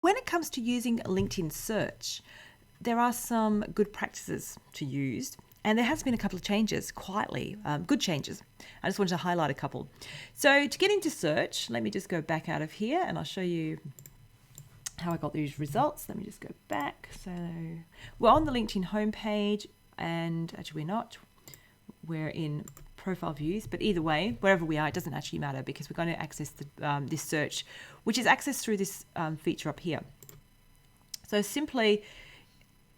When it comes to using LinkedIn search, there are some good practices to use, and there has been a couple of changes quietly, good changes. I just wanted to highlight a couple. So to get into search, let me just go back out of here and I'll show you how I got these results. Let me just go back. So we're on the LinkedIn homepage, and actually we're not. We're in profile views, but either way, wherever we are, it doesn't actually matter because we're going to access this search, which is accessed through this feature up here. So simply,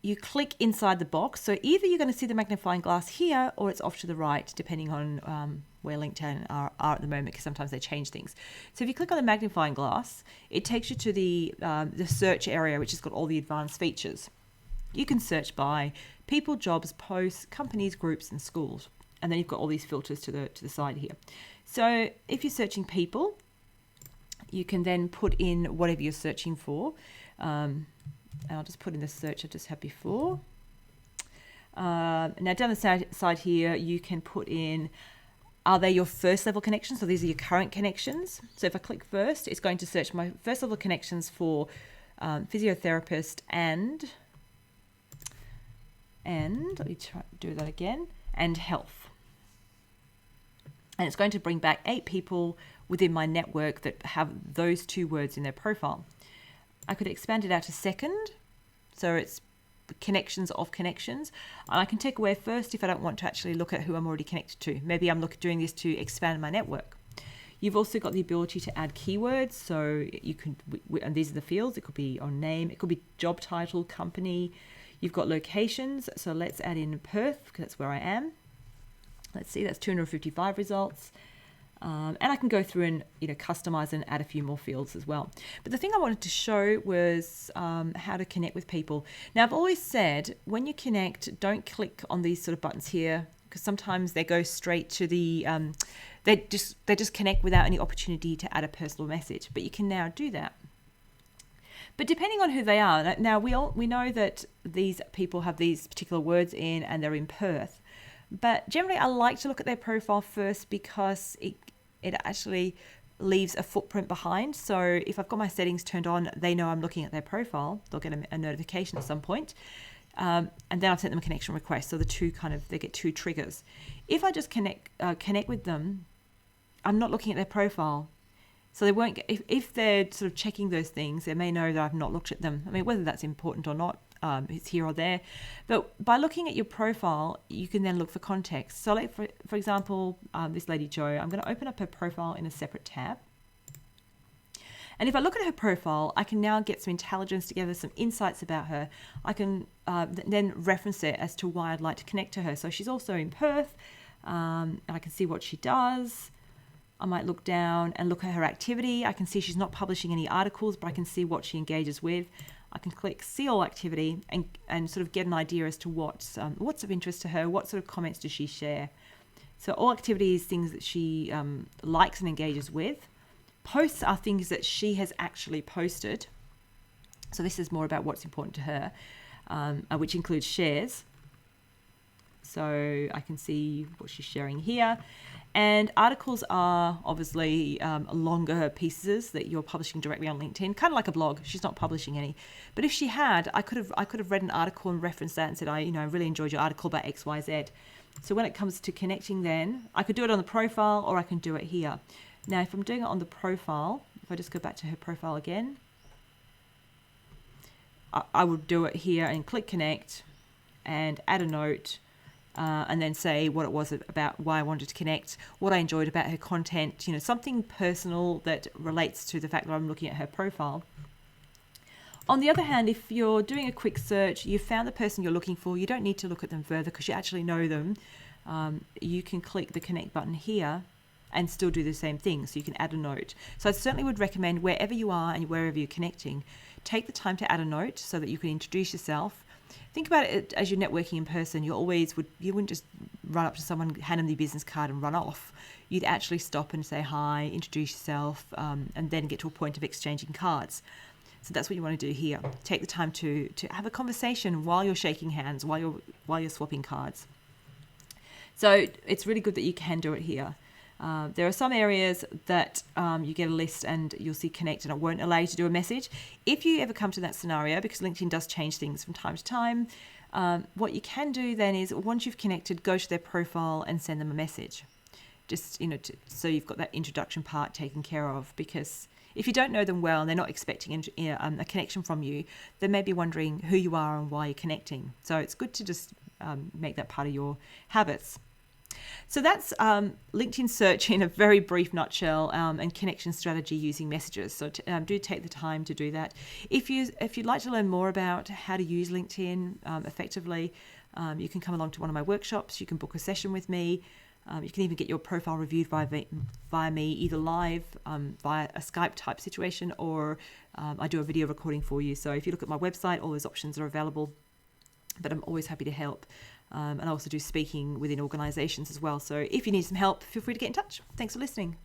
you click inside the box. So either you're going to see the magnifying glass here, or it's off to the right, depending on where LinkedIn are at the moment, because sometimes they change things. So if you click on the magnifying glass, it takes you to the search area, which has got all the advanced features. You can search by people, jobs, posts, companies, groups, and schools. And then you've got all these filters to the side here. So if you're searching people, you can then put in whatever you're searching for. And I'll just put in the search I just had before. Now down the side here, you can put in, are they your first level connections? So these are your current connections. So if I click first, it's going to search my first level connections for physiotherapist and let me try to do that again, and health. And it's going to bring back 8 people within my network that have those 2 words in their profile. I could expand it out to second. So it's connections of connections. And I can take away first if I don't want to actually look at who I'm already connected to. Maybe I'm doing this to expand my network. You've also got the ability to add keywords. So you can, and these are the fields. It could be on name. It could be job title, company. You've got locations. So let's add in Perth because that's where I am. Let's see, that's 255 results. And I can go through and customize and add a few more fields as well. But the thing I wanted to show was how to connect with people. Now, I've always said when you connect, don't click on these sort of buttons here, because sometimes they go straight to the, they just connect without any opportunity to add a personal message. But you can now do that. But depending on who they are, now we know that these people have these particular words in and they're in Perth. But generally, I like to look at their profile first because it actually leaves a footprint behind. So if I've got my settings turned on, they know I'm looking at their profile. They'll get a notification at some point. And then I've sent them a connection request. So they get 2 triggers. If I just connect with them, I'm not looking at their profile. So they won't. If they're sort of checking those things, they may know that I've not looked at them. I mean, whether that's important or not, it's here or there. But by looking at your profile, you can then look for context. So like for example, this lady Jo, I'm going to open up her profile in a separate tab. And if I look at her profile, I can now get some intelligence together, some insights about her. I can then reference it as to why I'd like to connect to her. So she's also in Perth, and I can see what she does. I might look down and look at her activity. I can see she's not publishing any articles, but I can see what she engages with. I can click see all activity and sort of get an idea as to what's of interest to her, what sort of comments does she share. So all activity is things that she likes and engages with. Posts are things that she has actually posted. So this is more about what's important to her, which includes shares. So I can see what she's sharing here. And articles are obviously longer pieces that you're publishing directly on LinkedIn, kind of like a blog. She's not publishing any. But if she had, I could have read an article and referenced that and said, I really enjoyed your article about X, Y, Z. So when it comes to connecting then, I could do it on the profile or I can do it here. Now, if I'm doing it on the profile, if I just go back to her profile again, I would do it here and click connect and add a note. And then say what it was about, why I wanted to connect, what I enjoyed about her content, something personal that relates to the fact that I'm looking at her profile. On the other hand, if you're doing a quick search, you've found the person you're looking for, you don't need to look at them further because you actually know them. You can click the connect button here and still do the same thing. So you can add a note. So I certainly would recommend wherever you are and wherever you're connecting, take the time to add a note so that you can introduce yourself. Think about it as you're networking in person. You wouldn't just run up to someone, hand them the business card and run off. You'd actually stop and say hi, introduce yourself, and then get to a point of exchanging cards. So that's what you want to do here. Take the time to have a conversation while you're shaking hands, while you're swapping cards. So it's really good that you can do it here. There are some areas that you get a list and you'll see connect and it won't allow you to do a message. If you ever come to that scenario, because LinkedIn does change things from time to time, what you can do then is once you've connected, go to their profile and send them a message. Just, so you've got that introduction part taken care of, because if you don't know them well and they're not expecting a connection from you, they may be wondering who you are and why you're connecting. So it's good to just make that part of your habits. So that's LinkedIn search in a very brief nutshell, and connection strategy using messages. So do take the time to do that. If you'd like to learn more about how to use LinkedIn effectively, you can come along to one of my workshops. You can book a session with me. You can even get your profile reviewed via me, either live via a Skype type situation, or I do a video recording for you. So if you look at my website, all those options are available. But I'm always happy to help. And I also do speaking within organisations as well. So if you need some help, feel free to get in touch. Thanks for listening.